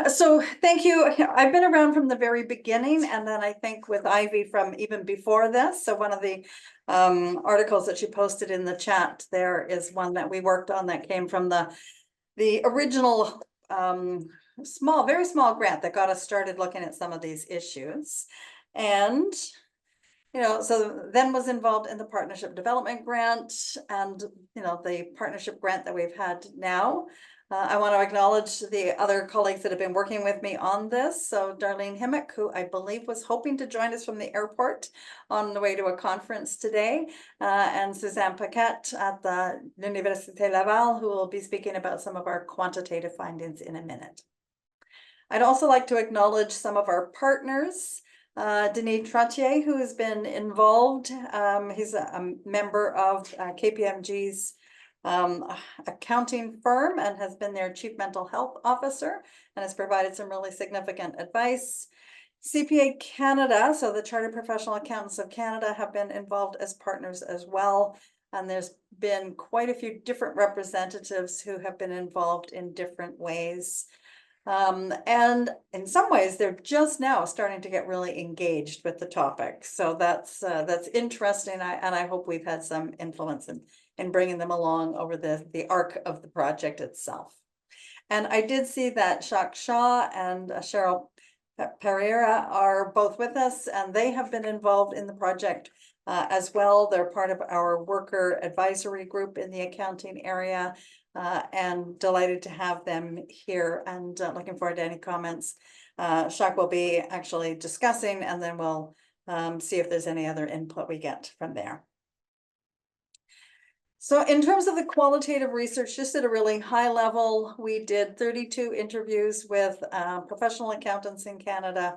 So thank you. I've been around from the very beginning, and then I think with Ivy from even before this. So one of the articles that she posted in the chat there is one that we worked on that came from the original very small grant that got us started looking at some of these issues. And so then was involved in the partnership development grant and the partnership grant that we've had now. I want to acknowledge the other colleagues that have been working with me on this. So Darlene Himmick, who I believe was hoping to join us from the airport on the way to a conference today, and Suzanne Paquette at the Université Laval, who will be speaking about some of our quantitative findings in a minute. I'd also like to acknowledge some of our partners. Denis Trottier, who has been involved. He's a member of KPMG's accounting firm and has been their chief mental health officer and has provided some really significant advice. CPA Canada, so the Chartered Professional Accountants of Canada, have been involved as partners as well. And there's been quite a few different representatives who have been involved in different ways. And in some ways, they're just now starting to get really engaged with the topic. So that's interesting. And I hope we've had some influence in bringing them along over the arc of the project itself. And I did see that Jacques Shaw and Cheryl Pereira are both with us, and they have been involved in the project as well. They're part of our worker advisory group in the accounting area. And delighted to have them here and looking forward to any comments. Jacques will be actually discussing, and then we'll see if there's any other input we get from there. So in terms of the qualitative research, just at a really high level, we did 32 interviews with professional accountants in Canada.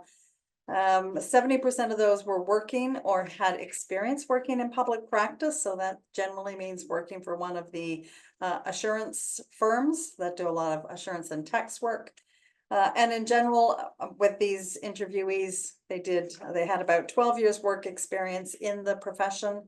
70% of those were working or had experience working in public practice. So that generally means working for one of the assurance firms that do a lot of assurance and tax work. And in general, with these interviewees, they had about 12 years work experience in the profession.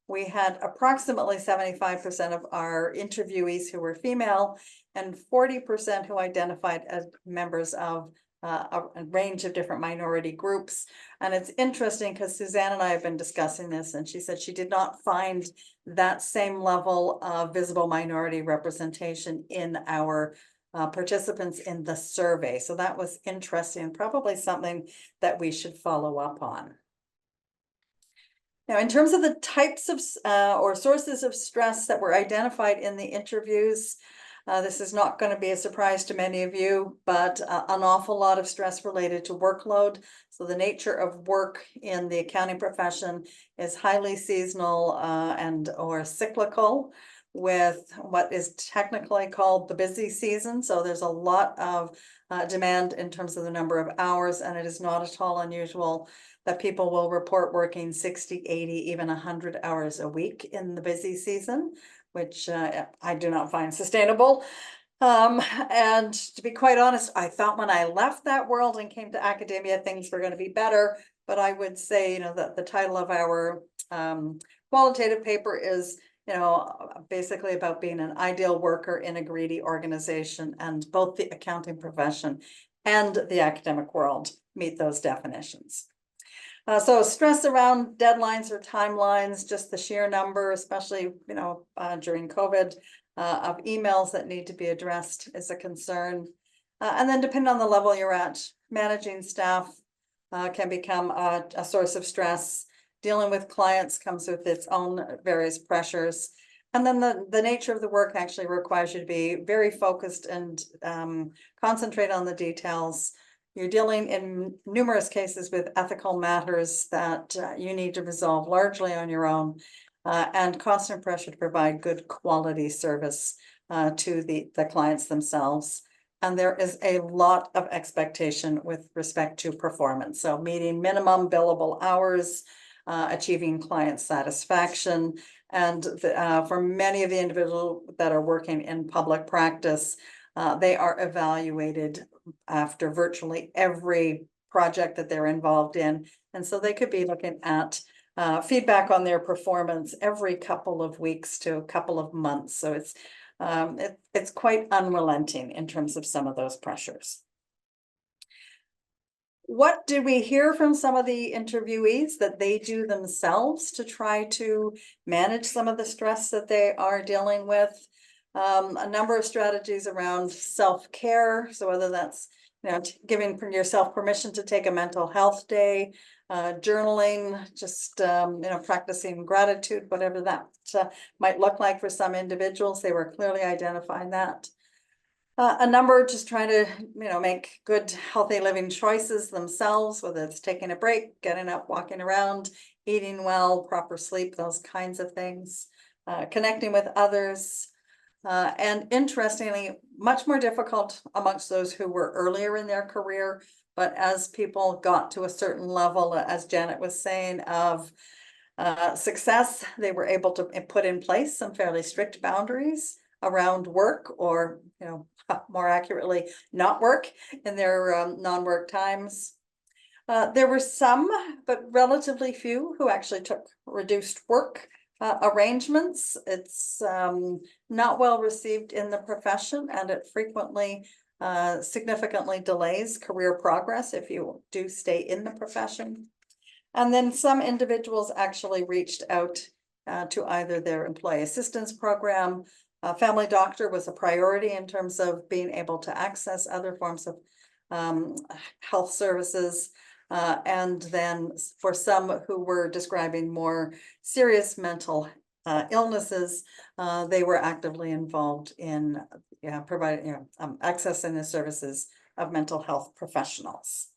We had approximately 75% of our interviewees who were female and 40% who identified as members of a range of different minority groups. And it's interesting because Suzanne and I have been discussing this, and she said she did not find that same level of visible minority representation in our participants in the survey. So that was interesting, probably something that we should follow up on. Now, in terms of the types of or sources of stress that were identified in the interviews, this is not going to be a surprise to many of you, but an awful lot of stress related to workload. So the nature of work in the accounting profession is highly seasonal or cyclical, with what is technically called the busy season. So there's a lot of demand in terms of the number of hours, and it is not at all unusual that people will report working 60, 80, even 100 hours a week in the busy season, which I do not find sustainable. And to be quite honest, I thought when I left that world and came to academia, things were going to be better. But I would say, that the title of our qualitative paper is, basically about being an ideal worker in a greedy organization, and both the accounting profession and the academic world meet those definitions. So stress around deadlines or timelines, just the sheer number, especially, during COVID, of emails that need to be addressed is a concern. And then depending on the level you're at, managing staff can become a source of stress. Dealing with clients comes with its own various pressures. And then the nature of the work actually requires you to be very focused and concentrate on the details. You're dealing in numerous cases with ethical matters that you need to resolve largely on your own, and constant pressure to provide good quality service to the clients themselves. And there is a lot of expectation with respect to performance. So meeting minimum billable hours, achieving client satisfaction. And for many of the individuals that are working in public practice, they are evaluated after virtually every project that they're involved in. And so they could be looking at feedback on their performance every couple of weeks to a couple of months. So it's quite unrelenting in terms of some of those pressures. What did we hear from some of the interviewees that they do themselves to try to manage some of the stress that they are dealing with? A number of strategies around self-care. So whether that's, giving yourself permission to take a mental health day, journaling, just, practicing gratitude, whatever that might look like for some individuals. They were clearly identifying that. A number just trying to, make good, healthy living choices themselves, whether it's taking a break, getting up, walking around, eating well, proper sleep, those kinds of things, connecting with others. And interestingly, much more difficult amongst those who were earlier in their career. But as people got to a certain level, as Janet was saying, of success, they were able to put in place some fairly strict boundaries around work, or, more accurately, not work in their non-work times. There were some, but relatively few, who actually took reduced work arrangements. It's not well received in the profession, and it frequently significantly delays career progress if you do stay in the profession. And then some individuals actually reached out to either their employee assistance program. Family doctor was a priority in terms of being able to access other forms of health services. And then for some who were describing more serious mental illnesses, they were actively involved in providing, accessing the services of mental health professionals.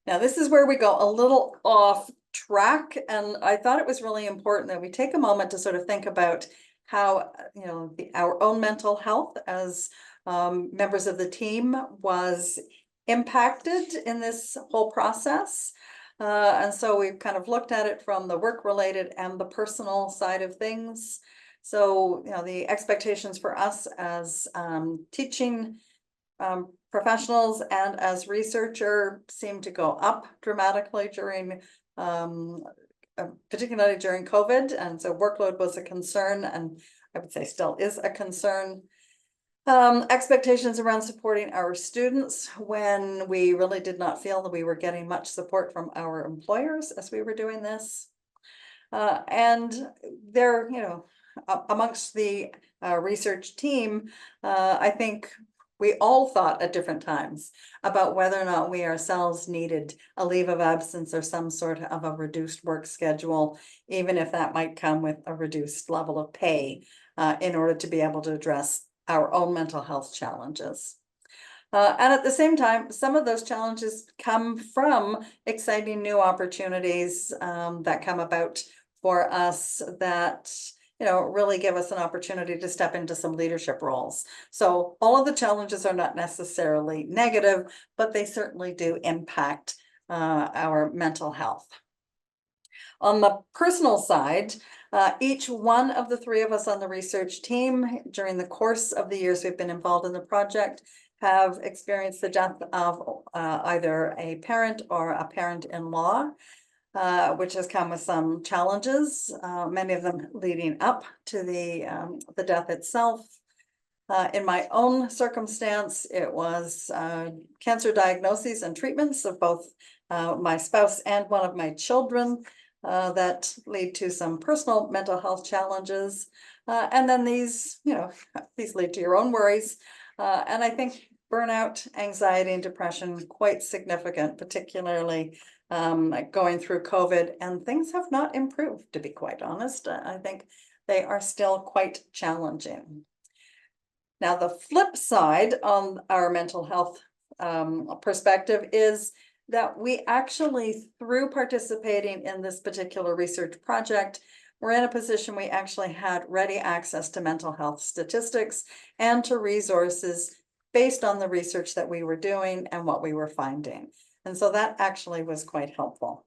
Now, this is where we go a little off track, and I thought it was really important that we take a moment to sort of think about how, our own mental health as members of the team was impacted in this whole process. And so we've kind of looked at it from the work-related and the personal side of things. So, the expectations for us as teaching professionals and as researcher seem to go up dramatically during, particularly during COVID. And so workload was a concern, and I would say still is a concern. Expectations around supporting our students when we really did not feel that we were getting much support from our employers as we were doing this. And there, amongst the research team, I think we all thought at different times about whether or not we ourselves needed a leave of absence or some sort of a reduced work schedule, even if that might come with a reduced level of pay, in order to be able to address our own mental health challenges. And at the same time, some of those challenges come from exciting new opportunities that come about for us that really give us an opportunity to step into some leadership roles. So all of the challenges are not necessarily negative, but they certainly do impact our mental health. On the personal side, each one of the three of us on the research team, during the course of the years we've been involved in the project, have experienced the death of either a parent or a parent-in-law, which has come with some challenges, many of them leading up to the death itself. In my own circumstance, it was cancer diagnoses and treatments of both my spouse and one of my children that lead to some personal mental health challenges. And then these lead to your own worries. And I think burnout, anxiety, and depression quite significant, particularly going through COVID, and things have not improved, to be quite honest. I think they are still quite challenging. Now, the flip side on our mental health perspective is that we actually, through participating in this particular research project, we're in a position we actually had ready access to mental health statistics and to resources based on the research that we were doing and what we were finding. And so that actually was quite helpful.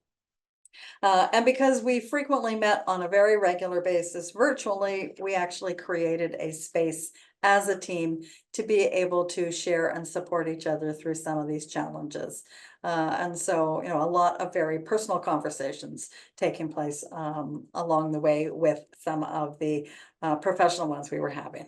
And because we frequently met on a very regular basis virtually, we actually created a space as a team to be able to share and support each other through some of these challenges. And so, a lot of very personal conversations taking place along the way with some of the professional ones we were having.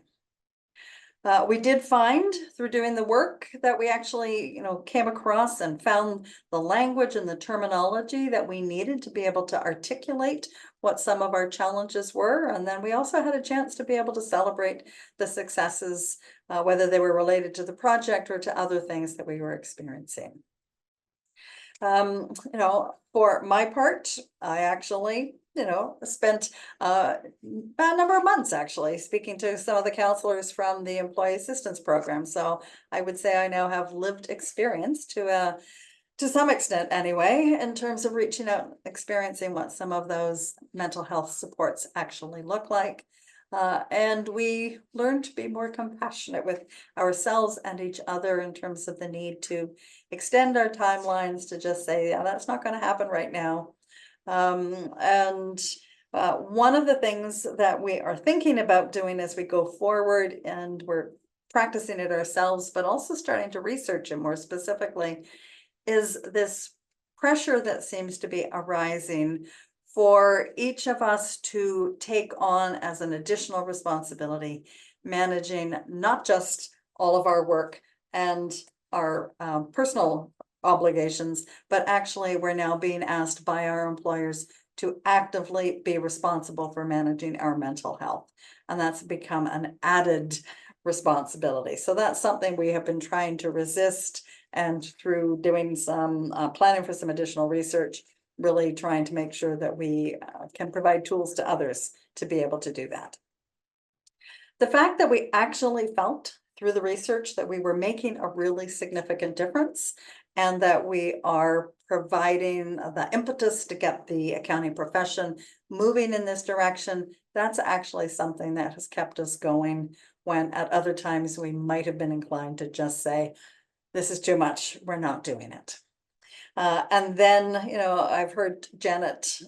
We did find through doing the work that we actually, came across and found the language and the terminology that we needed to be able to articulate what some of our challenges were. And then we also had a chance to be able to celebrate the successes, whether they were related to the project or to other things that we were experiencing. For my part, I actually, spent a number of months actually speaking to some of the counselors from the employee assistance program. So I would say I now have lived experience to some extent anyway, in terms of reaching out, experiencing what some of those mental health supports actually look like. And we learned to be more compassionate with ourselves and each other in terms of the need to extend our timelines to just say, yeah, that's not going to happen right now. And one of the things that we are thinking about doing as we go forward, and we're practicing it ourselves, but also starting to research it more specifically, is this pressure that seems to be arising for each of us to take on as an additional responsibility, managing not just all of our work and our personal obligations, but actually we're now being asked by our employers to actively be responsible for managing our mental health. And that's become an added responsibility. So that's something we have been trying to resist, and through doing some planning for some additional research, really trying to make sure that we can provide tools to others to be able to do that. The fact that we actually felt through the research that we were making a really significant difference, and that we are providing the impetus to get the accounting profession moving in this direction, that's actually something that has kept us going, when at other times we might have been inclined to just say, this is too much, we're not doing it. And then, I've heard Janet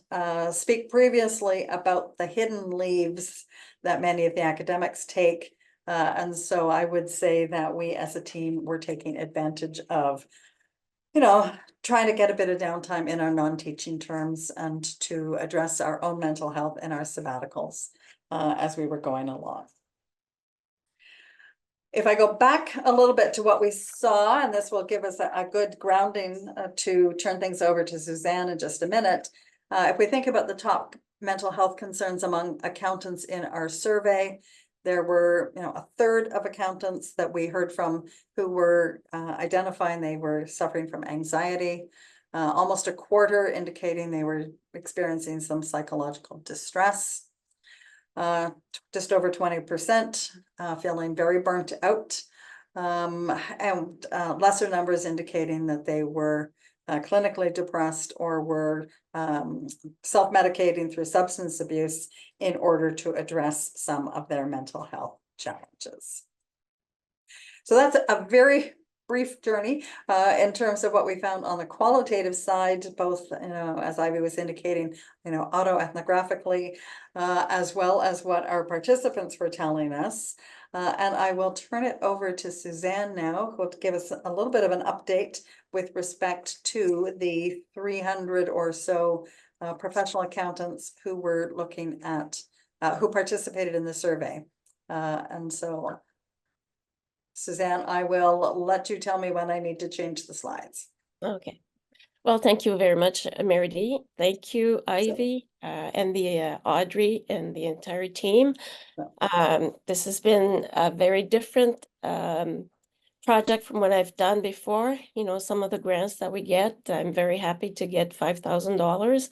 speak previously about the hidden leaves that many of the academics take. And so I would say that we as a team were taking advantage of, trying to get a bit of downtime in our non-teaching terms and to address our own mental health in our sabbaticals as we were going along. If I go back a little bit to what we saw, and this will give us a good grounding to turn things over to Suzanne in just a minute. If we think about the top mental health concerns among accountants in our survey, there were, a third of accountants that we heard from who were identifying they were suffering from anxiety. Almost a quarter indicating they were experiencing some psychological distress. Just over 20% feeling very burnt out, and lesser numbers indicating that they were clinically depressed or were self-medicating through substance abuse in order to address some of their mental health challenges. So that's a very brief journey in terms of what we found on the qualitative side, both, as Ivy was indicating, autoethnographically, as well as what our participants were telling us. And I will turn it over to Suzanne now, who will give us a little bit of an update with respect to the 300 or so professional accountants who were looking at, who participated in the survey. And so, Suzanne, I will let you tell me when I need to change the slides. Okay. Well, thank you very much, Merridee. Thank you, Ivy, and the Audrey and the entire team. This has been a very different project from what I've done before. Some of the grants that we get, I'm very happy to get $5,000.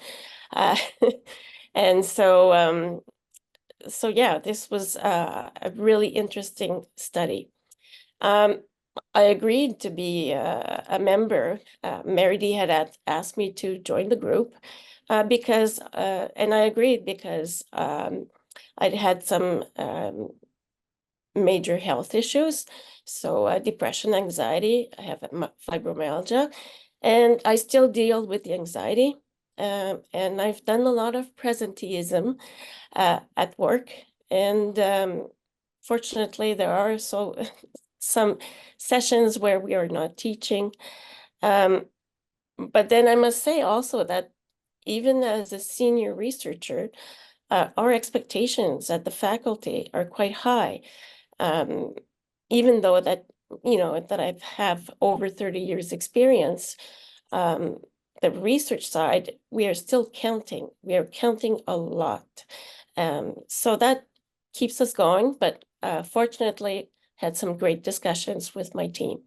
And so yeah, this was a really interesting study. I agreed to be a member. Merridee had asked me to join the group because, and I agreed because I'd had some major health issues. So depression, anxiety, I have fibromyalgia, and I still deal with the anxiety. And I've done a lot of presenteeism at work. And fortunately, there are some sessions where we are not teaching. But then I must say also that even as a senior researcher, our expectations at the faculty are quite high. even though that, that I have over 30 years experience, the research side, we are still counting. We are counting a lot. So that keeps us going, but fortunately had some great discussions with my team.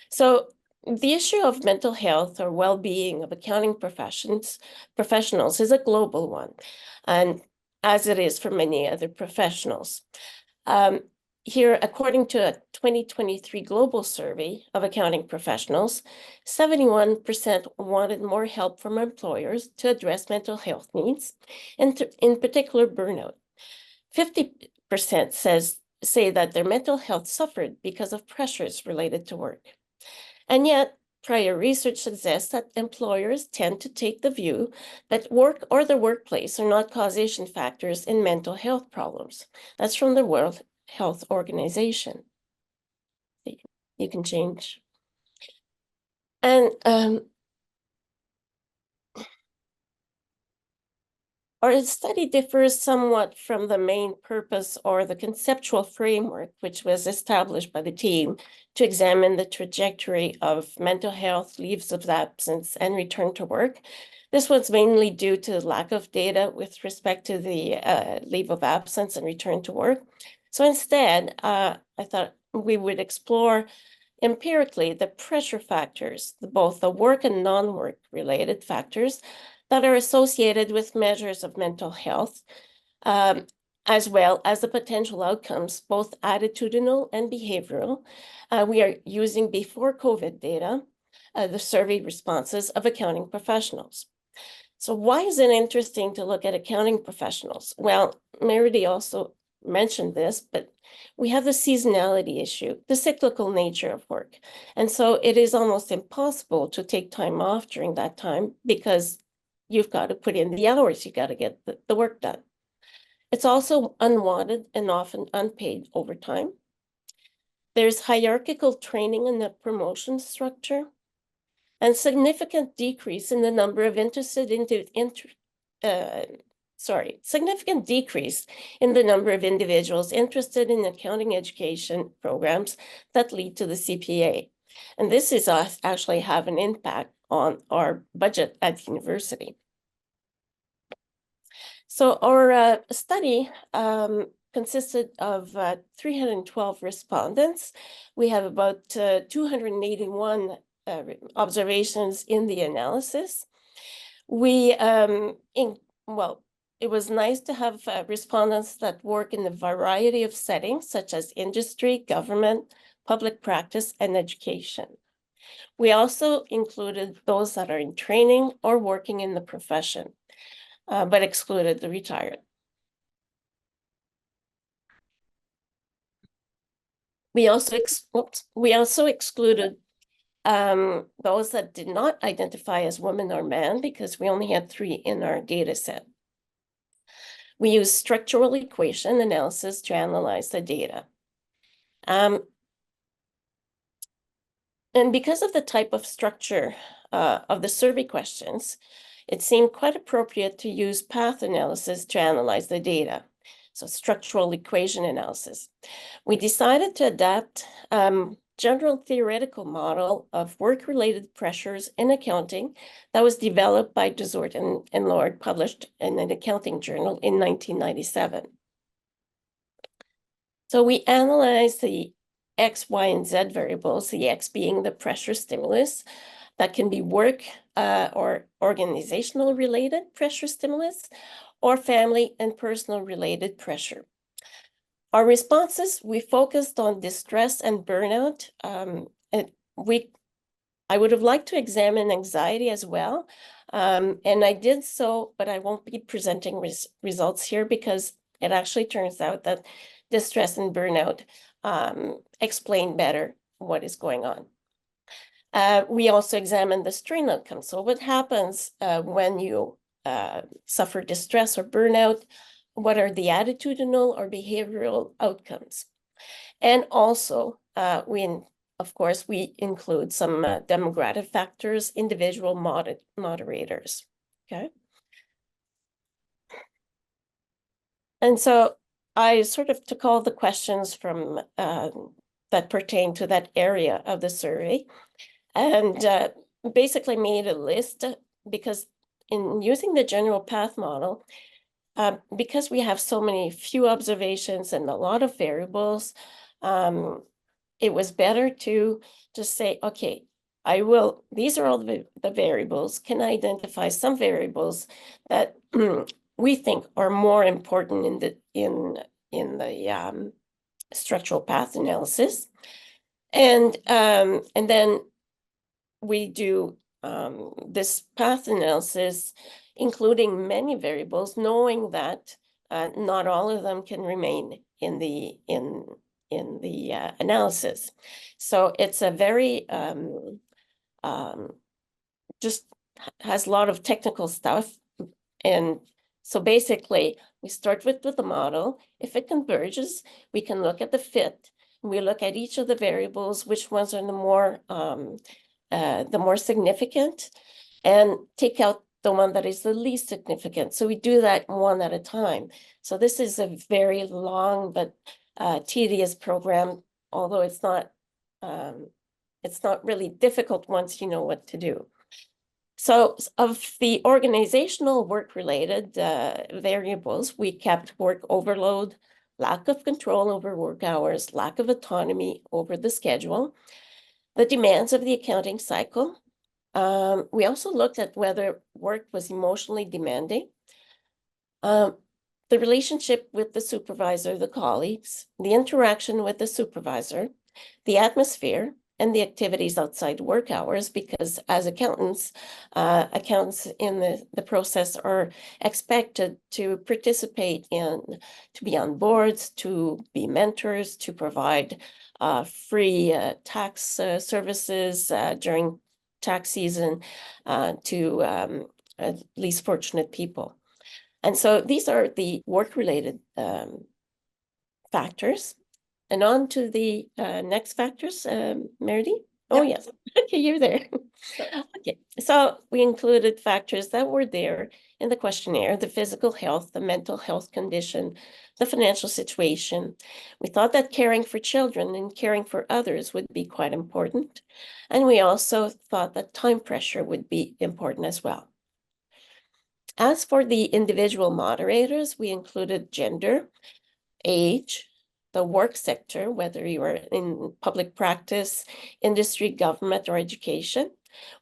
So the issue of mental health or well-being of accounting professionals is a global one, and as it is for many other professionals. Here, according to a 2023 global survey of accounting professionals, 71% wanted more help from employers to address mental health needs, and in particular burnout. 50% say that their mental health suffered because of pressures related to work. And yet, prior research suggests that employers tend to take the view that work or the workplace are not causation factors in mental health problems. That's from the World Health Organization. You can change. And our study differs somewhat from the main purpose or the conceptual framework, which was established by the team to examine the trajectory of mental health, leaves of absence, and return to work. This was mainly due to lack of data with respect to the leave of absence and return to work. So instead, I thought we would explore empirically the pressure factors, both the work and non-work related factors that are associated with measures of mental health, as well as the potential outcomes, both attitudinal and behavioral. We are using before COVID data, the survey responses of accounting professionals. So why is it interesting to look at accounting professionals? Well, Merridee also mentioned this, but we have the seasonality issue, the cyclical nature of work. And so it is almost impossible to take time off during that time because you've got to put in the hours, you got to get the work done. It's also unwanted and often unpaid overtime. There's hierarchical training in the promotion structure and significant decrease in the number of significant decrease in the number of individuals interested in accounting education programs that lead to the CPA. And this is actually have an impact on our budget at university. So our study consisted of 312 respondents. We have about 281 observations in the analysis. It was nice to have respondents that work in a variety of settings, such as industry, government, public practice, and education. We also included those that are in training or working in the profession, but excluded the retired. We also excluded those that did not identify as woman or man because we only had 3 in our data set. We used structural equation analysis to analyze the data. And because of the type of structure of the survey questions, it seemed quite appropriate to use path analysis to analyze the data. So structural equation analysis. We decided to adapt general theoretical model of work-related pressures in accounting that was developed by Desort and Lord, published in an accounting journal in 1997. So we analyzed the X, Y, and Z variables, the X being the pressure stimulus, that can be work or organizational related pressure stimulus, or family and personal related pressure. Our responses, we focused on distress and burnout. I would have liked to examine anxiety as well. And I did so, but I won't be presenting results here because it actually turns out that distress and burnout explain better what is going on. We also examined the strain outcomes. So what happens when you suffer distress or burnout? What are the attitudinal or behavioral outcomes? And also, of course, we include some demographic factors, individual moderators, okay? And so I sort of took all the questions from that pertain to that area of the survey, and basically made a list because in using the general path model, because we have so many few observations and a lot of variables, it was better to just say, okay, these are all the variables, can I identify some variables that we think are more important in the structural path analysis. And then we do this path analysis, including many variables, knowing that not all of them can remain in the analysis. So it's a very just has a lot of technical stuff. And so basically we start with the model. If it converges, we can look at the fit. We look at each of the variables, which ones are the more significant, and take out the one that is the least significant. So we do that one at a time. So this is a very long but tedious program, although it's not really difficult once you know what to do. So of the organizational work-related variables, we kept work overload, lack of control over work hours, lack of autonomy over the schedule, the demands of the accounting cycle. We also looked at whether work was emotionally demanding, the relationship with the supervisor, the colleagues, the interaction with the supervisor, the atmosphere, and the activities outside work hours, because as accountants, accountants in the process are expected to participate to be on boards, to be mentors, to provide free tax services during tax season to least fortunate people. And so these are the work-related factors. And on to the next factors, Merridee? Oh, Yep. yes. Okay, you're there. Okay, so we included factors that were there in the questionnaire: the physical health, the mental health condition, the financial situation. We thought that caring for children and caring for others would be quite important. And we also thought that time pressure would be important as well. As for the individual moderators, we included gender, age, the work sector, whether you are in public practice, industry, government, or education.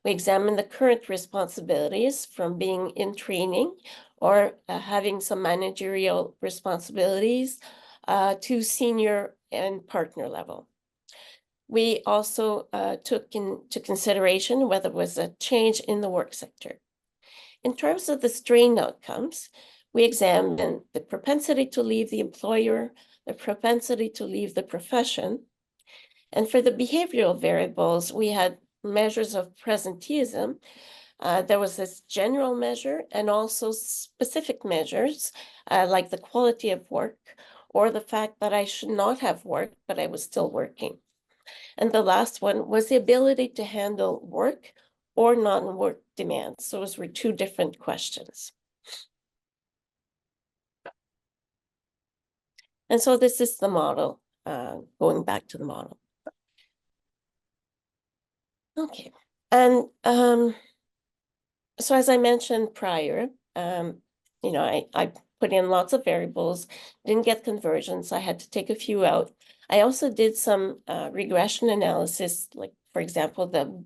We examined the current responsibilities from being in training or having some managerial responsibilities to senior and partner level. We also took into consideration whether it was a change in the work sector. In terms of the strain outcomes, we examined the propensity to leave the employer, the propensity to leave the profession. And for the behavioral variables, we had measures of presenteeism. There was this general measure and also specific measures like the quality of work or the fact that I should not have worked, but I was still working. And the last one was the ability to handle work or non-work demands. So those were two different questions. And so this is the model, going back to the model. Okay, and so as I mentioned prior, you know, I put in lots of variables, didn't get conversions, I had to take a few out. I also did some regression analysis, like for example, the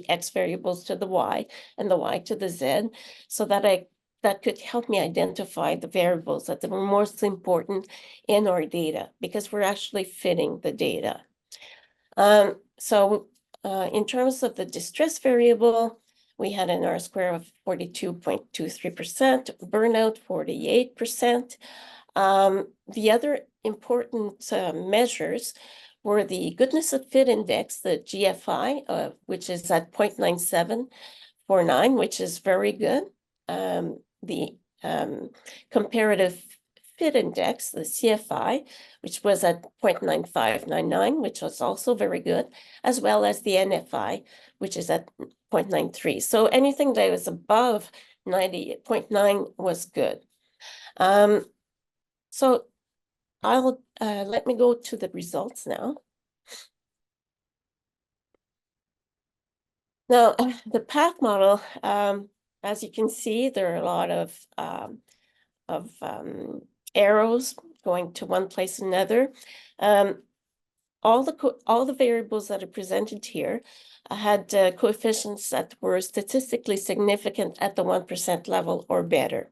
X variables to the Y and the Y to the Z, so that could help me identify the variables that were most important in our data, because we're actually fitting the data. So in terms of the distress variable, we had an R-square of 42.23%, burnout 48%. The other important measures were the goodness of fit index, the GFI, which is at 0.9749, which is very good. The comparative fit index, the CFI, which was at 0.9599, which was also very good, as well as the NFI, which is at 0.93. So anything that was above 90.9 was good. So let me go to the results now. Now, the path model, as you can see, there are a lot of arrows going to one place or another. All the variables that are presented here had coefficients that were statistically significant at the 1% level or better.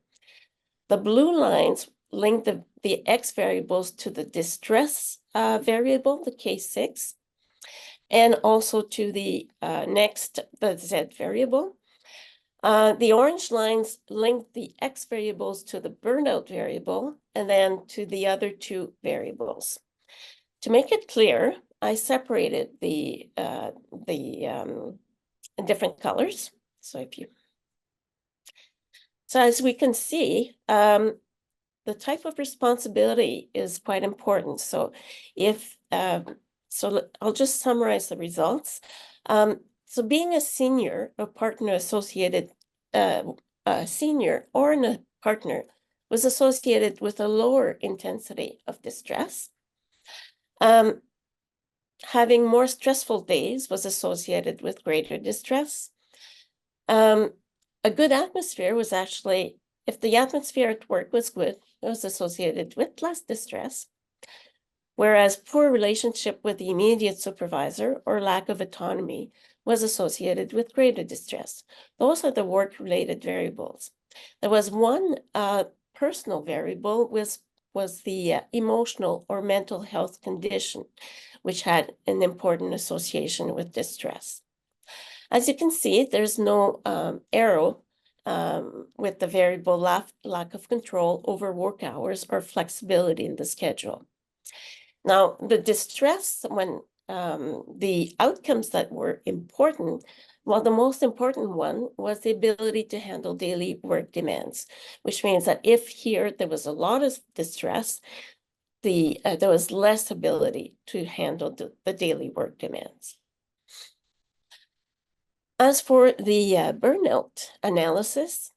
The blue lines link the X variables to the distress variable, the K6, and also to the the Z variable. The orange lines link the X variables to the burnout variable and then to the other two variables. To make it clear, I separated the different colors. So as we can see, the type of responsibility is quite important. So I'll just summarize the results. So being a senior, a partner associated, a senior or a partner was associated with a lower intensity of distress. Having more stressful days was associated with greater distress. A good atmosphere was actually, if the atmosphere at work was good, it was associated with less distress. Whereas poor relationship with the immediate supervisor or lack of autonomy was associated with greater distress. Those are the work-related variables. There was one personal variable was the emotional or mental health condition, which had an important association with distress. As you can see, there's no arrow with the variable lack of control over work hours or flexibility in the schedule. Now, the distress, when the outcomes that were important, well, the most important one was the ability to handle daily work demands, which means that if here there was a lot of distress, there was less ability to handle the daily work demands. As for the burnout analysis,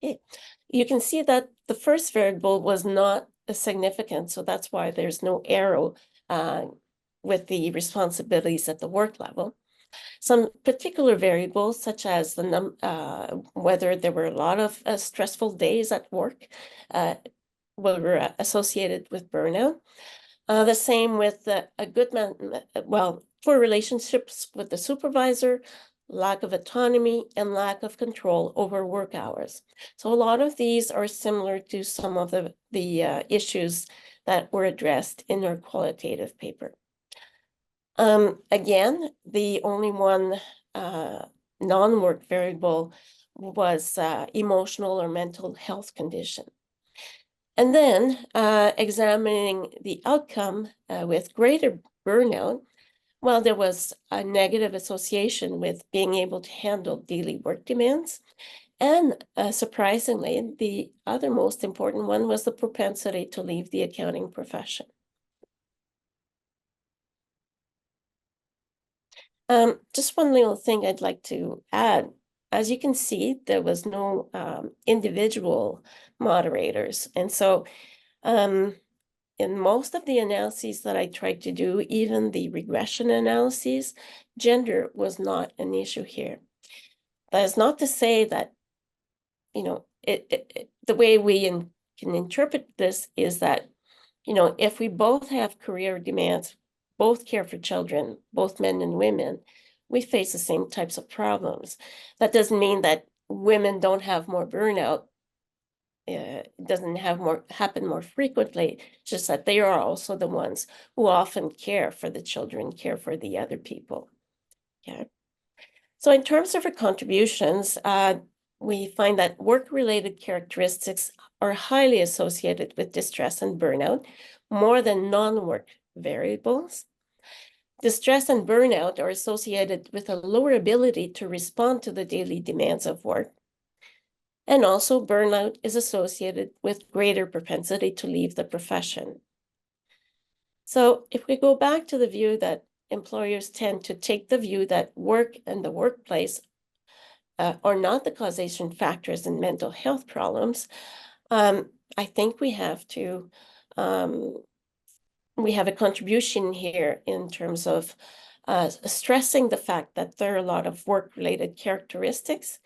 you can see that the first variable was not significant, so that's why there's no arrow with the responsibilities at the work level. Some particular variables, such as whether there were a lot of stressful days at work, were associated with burnout. The same with a good poor relationships with the supervisor, lack of autonomy, and lack of control over work hours. So a lot of these are similar to some of the issues that were addressed in our qualitative paper. Again, the only one non-work variable was emotional or mental health condition. And then examining the outcome with greater burnout, well, there was a negative association with being able to handle daily work demands. And surprisingly, the other most important one was the propensity to leave the accounting profession. Just one little thing I'd like to add. As you can see, there was no individual moderators. And so in most of the analyses that I tried to do, even the regression analyses, gender was not an issue here. That is not to say that, you know, the way we can interpret this is that, you know, if we both have career demands, both care for children, both men and women, we face the same types of problems. That doesn't mean that women don't have more burnout. It doesn't happen more frequently, just that they are also the ones who often care for the children, care for the other people. Yeah. So in terms of our contributions, we find that work-related characteristics are highly associated with distress and burnout, more than non-work variables. Distress and burnout are associated with a lower ability to respond to the daily demands of work. And also burnout is associated with greater propensity to leave the profession. So if we go back to the view that employers tend to take the view that work and the workplace are not the causation factors in mental health problems, I think we have to we have a contribution here in terms of stressing the fact that there are a lot of work-related characteristics,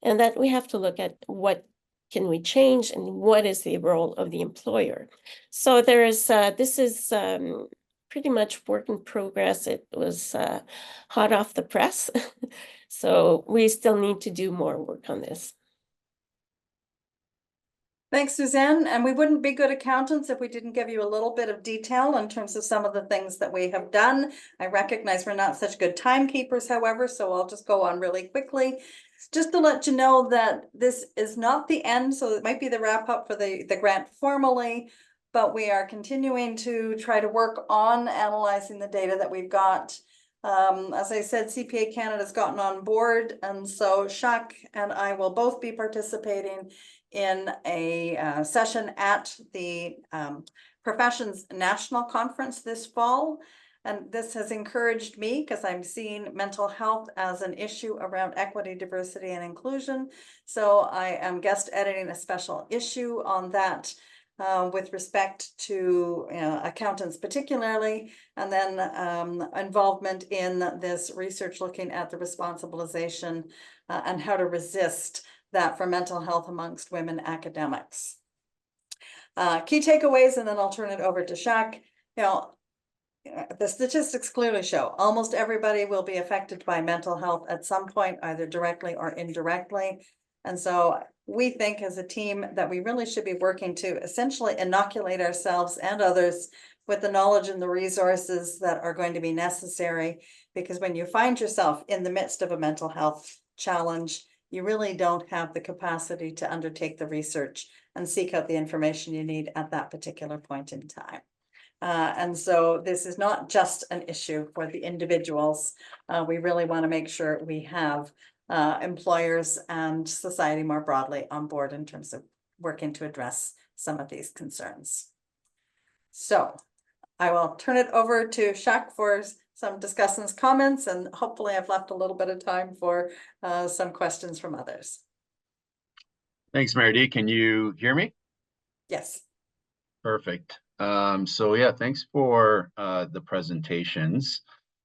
and that we have to look at what can we change and what is the role of the employer. So there is this is pretty much work in progress. It was hot off the press, so we still need to do more work on this. Thanks, Suzanne. And we wouldn't be good accountants if we didn't give you a little bit of detail in terms of some of the things that we have done. I recognize we're not such good timekeepers, however, so I'll just go on really quickly. Just to let you know that this is not the end, so it might be the wrap up for the grant formally, but we are continuing to try to work on analyzing the data that we've got. As I said, CPA Canada's gotten on board, and so Jacques and I will both be participating in a session at the Professions National Conference this fall. And this has encouraged me because I'm seeing mental health as an issue around equity, diversity, and inclusion. So I am guest editing a special issue on that with respect to accountants particularly, and then involvement in this research looking at the responsibilization and how to resist that for mental health amongst women academics. Key takeaways, and then I'll turn it over to Jacques. The statistics clearly show almost everybody will be affected by mental health at some point, either directly or indirectly. And so we think as a team that we really should be working to essentially inoculate ourselves and others with the knowledge and the resources that are going to be necessary. Because when you find yourself in the midst of a mental health challenge, you really don't have the capacity to undertake the research and seek out the information you need at that particular point in time. And so this is not just an issue for the individuals. We really want to make sure we have employers and society more broadly on board in terms of working to address some of these concerns. So I will turn it over to Jacques for some discussions, comments, and hopefully I've left a little bit of time for some questions from others. Thanks, Merridee. Can you hear me? Yes. Perfect. So yeah, thanks for the presentations.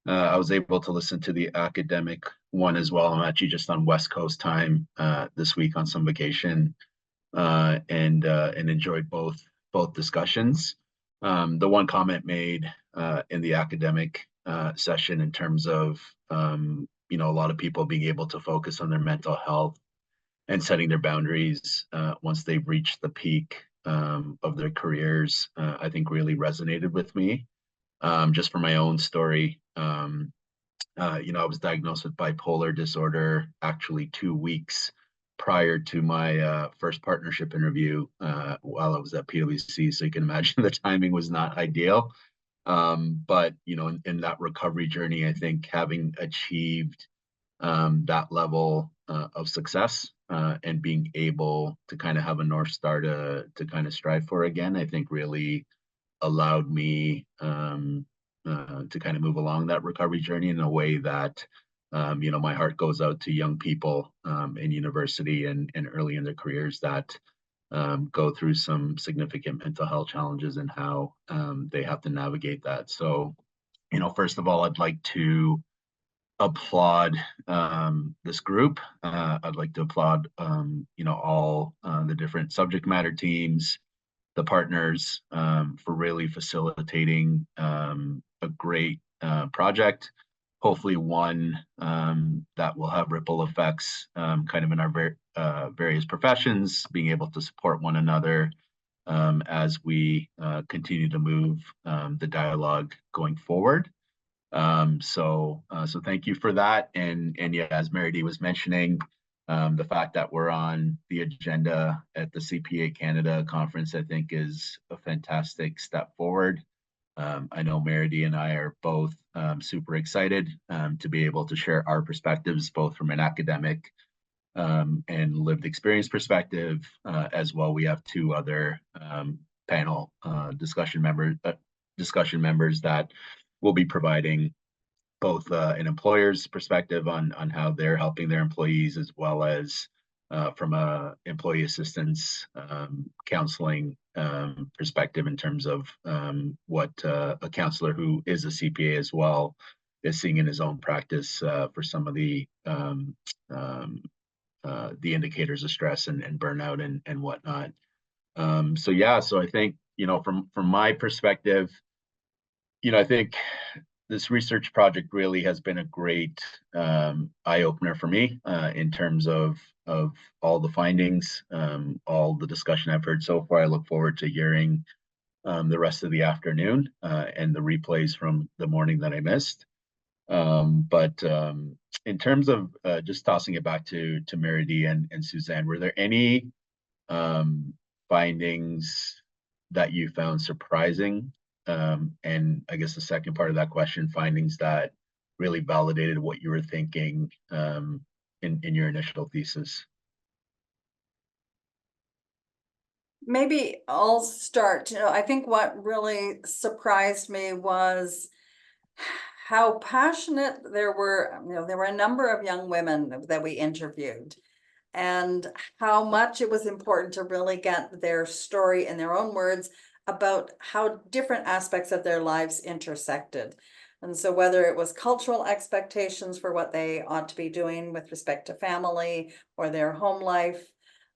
I was able to listen to the academic one as well. I'm actually just on West Coast time this week on some vacation, and enjoyed both discussions. The one comment made in the academic session in terms of a lot of people being able to focus on their mental health and setting their boundaries once they've reached the peak of their careers, I think really resonated with me. Just for my own story, I was diagnosed with bipolar disorder actually 2 weeks prior to my first partnership interview while I was at PwC. So you can imagine the timing was not ideal. But, in that recovery journey, I think having achieved that level of success and being able to kind of have a North Star to kind of strive for again, I think really allowed me to kind of move along that recovery journey in a way that, my heart goes out to young people in university and early in their careers that go through some significant mental health challenges and how they have to navigate that. So, first of all, I'd like to applaud this group. I'd like to applaud, all the different subject matter teams, the partners for really facilitating a great project. Hopefully one that will have ripple effects kind of in our various professions, being able to support one another as we continue to move the dialogue going forward. So thank you for that. And yeah, as Merridee was mentioning, the fact that we're on the agenda at the CPA Canada conference, I think is a fantastic step forward. I know Merridee and I are both super excited to be able to share our perspectives, both from an academic and lived experience perspective. As well, we have 2 other panel discussion members that will be providing both an employer's perspective on how they're helping their employees, as well as from a employee assistance counseling perspective in terms of what a counselor who is a CPA as well is seeing in his own practice for some of the indicators of stress and burnout and whatnot. So yeah, so I think, from my perspective, I think this research project really has been a great eye opener for me in terms of all the findings, all the discussion I've heard so far. I look forward to hearing the rest of the afternoon and the replays from the morning that I missed. But in terms of just tossing it back to Merridee and Suzanne, were there any findings that you found surprising? And I guess the second part of that question, findings that really validated what you were thinking in your initial thesis? Maybe I'll start. I think what really surprised me was how passionate there were. There were a number of young women that we interviewed, and how much it was important to really get their story in their own words about how different aspects of their lives intersected. And so whether it was cultural expectations for what they ought to be doing with respect to family or their home life,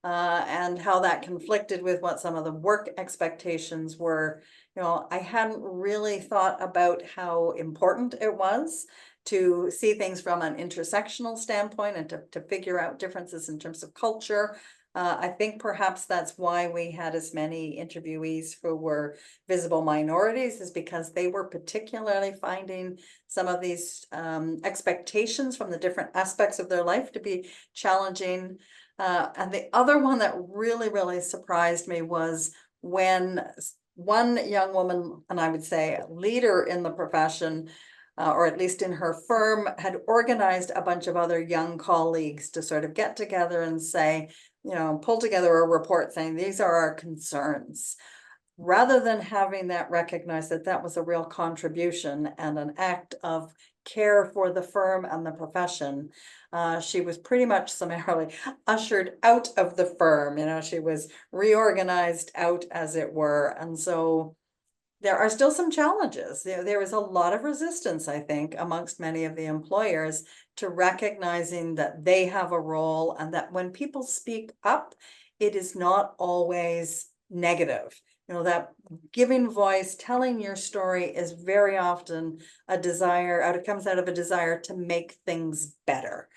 and how that conflicted with what some of the work expectations were. I hadn't really thought about how important it was to see things from an intersectional standpoint and to figure out differences in terms of culture. I think perhaps that's why we had as many interviewees who were visible minorities, is because they were particularly finding some of these expectations from the different aspects of their life to be challenging. And the other one that really, really surprised me was when one young woman, and I would say a leader in the profession, or at least in her firm, had organized a bunch of other young colleagues to sort of get together and say, pull together a report saying, these are our concerns. Rather than having that recognized that that was a real contribution and an act of care for the firm and the profession, she was pretty much summarily ushered out of the firm. She was reorganized out, as it were. And so there are still some challenges. There is a lot of resistance, I think, amongst many of the employers to recognizing that they have a role, and that when people speak up, it is not always negative. That giving voice, telling your story is very often a desire, it comes out of a desire to make things better.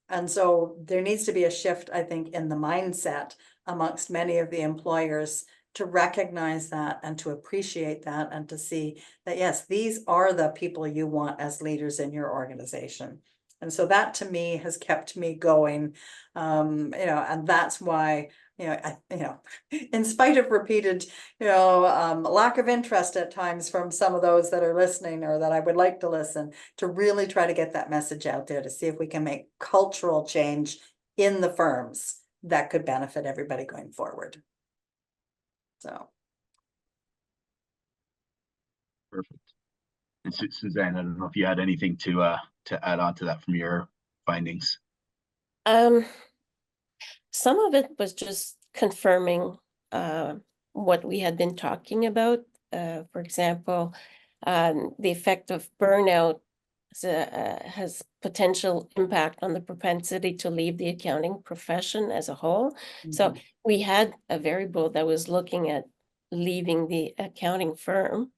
And so there needs to be a shift, I think, in the mindset amongst many of the employers to recognize that and to appreciate that and to see that, yes, these are the people you want as leaders in your organization. And so that to me has kept me going, and that's why, in spite of repeated, lack of interest at times from some of those that are listening or that I would like to listen, to really try to get that message out there to see if we can make cultural change in the firms that could benefit everybody going forward. So. Perfect. And Suzanne, I don't know if you had anything to add on to that from your findings. Some of it was just confirming what we had been talking about. For example, the effect of burnout has potential impact on the propensity to leave the accounting profession as a whole. So we had a variable that was looking at leaving the accounting firm,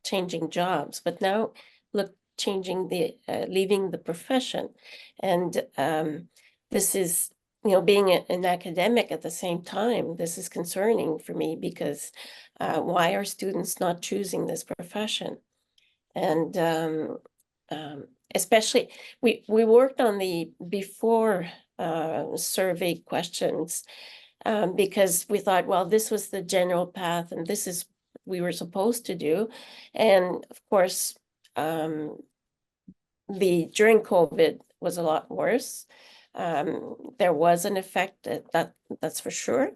changing jobs, but now look, changing the leaving the profession. And this is, being an academic at the same time, this is concerning for me, because why are students not choosing this profession? And especially, we worked on the before survey questions because we thought, well, this was the general path and this is what we were supposed to do. And of course, during COVID was a lot worse. There was an effect that's for sure.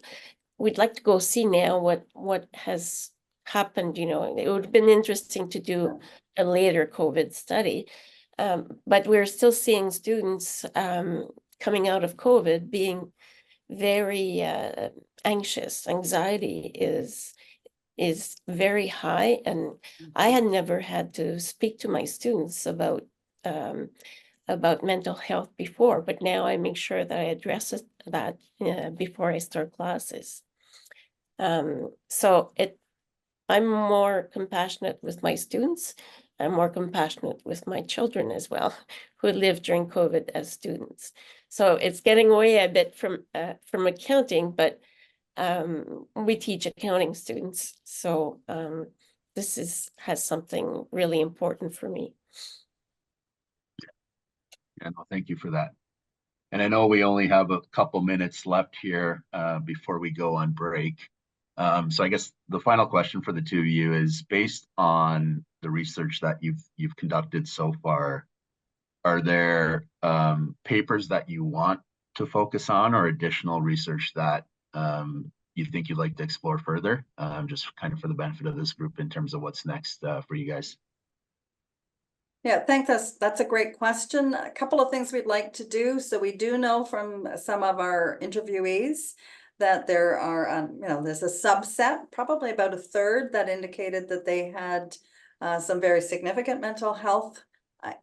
We'd like to go see now what has happened. It would have been interesting to do a later COVID study, but we're still seeing students coming out of COVID being very anxious. Anxiety is very high, and I had never had to speak to my students about mental health before, but now I make sure that I address that before I start classes. So I'm more compassionate with my students. I'm more compassionate with my children as well, who lived during COVID as students. So it's getting away a bit from accounting, but we teach accounting students. So this has something really important for me. And thank you for that. And I know we only have a couple minutes left here before we go on break. So I guess the final question for the two of you is, based on the research that you've conducted so far, are there papers that you want to focus on, or additional research that you think you'd like to explore further, just kind of for the benefit of this group in terms of what's next for you guys? Yeah, that's a great question. A couple of things we'd like to do. So we do know from some of our interviewees that there are, there's a subset, probably about a third, that indicated that they had some very significant mental health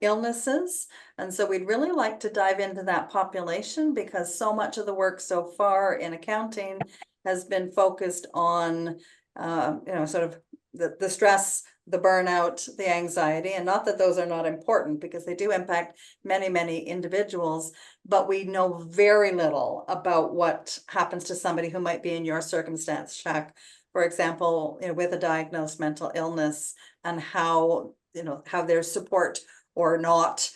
illnesses. And so we'd really like to dive into that population, because so much of the work so far in accounting has been focused on, sort of the stress, the burnout, the anxiety, and not that those are not important, because they do impact many, many individuals, but we know very little about what happens to somebody who might be in your circumstance, Shaq, for example, with a diagnosed mental illness, and how there's support or not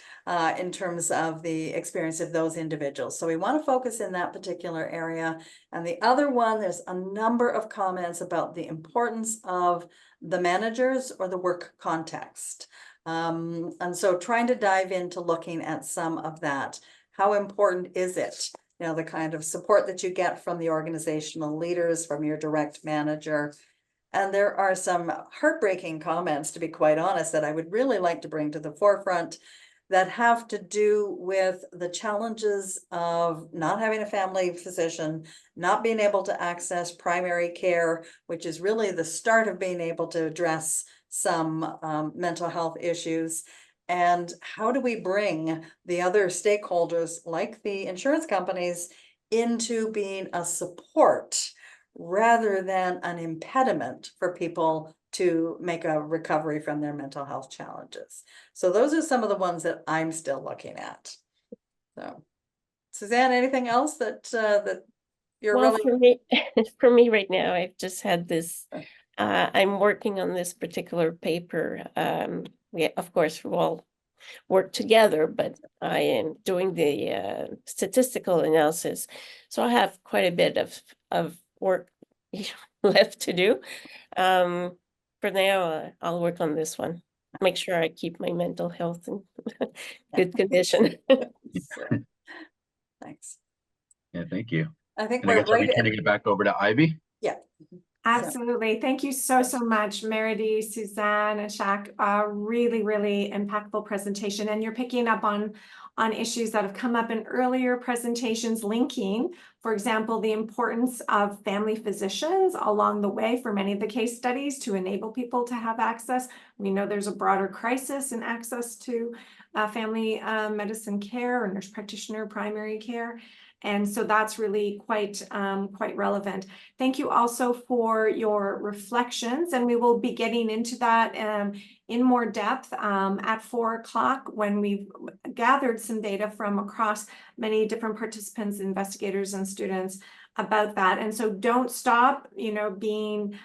in terms of the experience of those individuals. So we want to focus in that particular area. And the other one, there's a number of comments about the importance of the managers or the work context. And so trying to dive into looking at some of that. How important is it? The kind of support that you get from the organizational leaders, from your direct manager. And there are some heartbreaking comments, to be quite honest, that I would really like to bring to the forefront, that have to do with the challenges of not having a family physician, not being able to access primary care, which is really the start of being able to address some mental health issues. And how do we bring the other stakeholders, like the insurance companies, into being a support rather than an impediment for people to make a recovery from their mental health challenges? So those are some of the ones that I'm still looking at. So, Suzanne, anything else that you're Well, really... for me right now, I've just had this. I'm working on this particular paper. Of course, we all work together, but I am doing the statistical analysis, so I have quite a bit of work left to do. For now, I'll work on this one. Make sure I keep my mental health in good condition. Thanks. Yeah, thank you. I think And I we're guess I'll right be turning it back over to Ivy. Yeah. Absolutely. Thank you so much, Merridee, Suzanne, and Shaq. Really, really impactful presentation. And you're picking up on issues that have come up in earlier presentations, linking, for example, the importance of family physicians along the way for many of the case studies to enable people to have access. We know there's a broader crisis in access to family medicine care or nurse practitioner primary care. And so that's really quite relevant. Thank you also for your reflections, and we will be getting into that in more depth at 4 o'clock, when we've gathered some data from across many different participants, investigators, and students about that. And so don't stop, being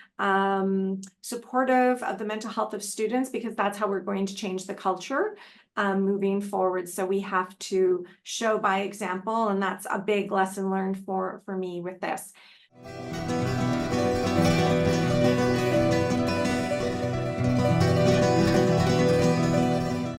supportive of the mental health of students, because that's how we're going to change the culture moving forward. So we have to show by example, and that's a big lesson learned for me with this.